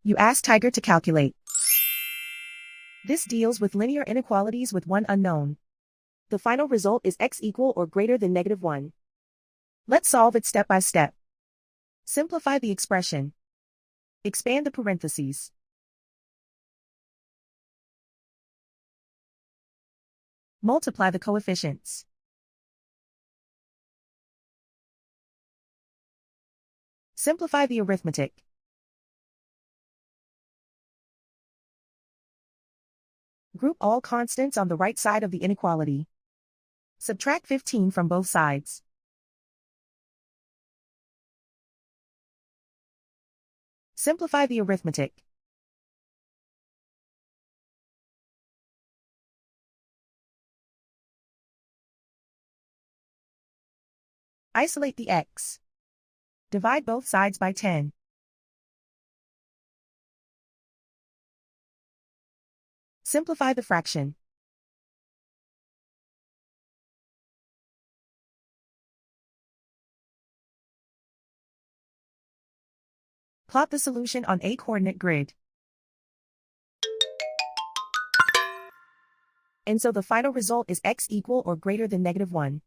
You ask Tiger to calculate. This deals with linear inequalities with one unknown. The final result is x equal or greater than -1. Let's solve it step by step. Simplify the expression. Expand the parentheses. Multiply the coefficients. Simplify the arithmetic. Group all constants on the right side of the inequality. Subtract 15 from both sides. Simplify the arithmetic. Isolate the x. Divide both sides by 10. Simplify the fraction. Plot the solution on a coordinate grid. And so the final result is x equal or greater than -1.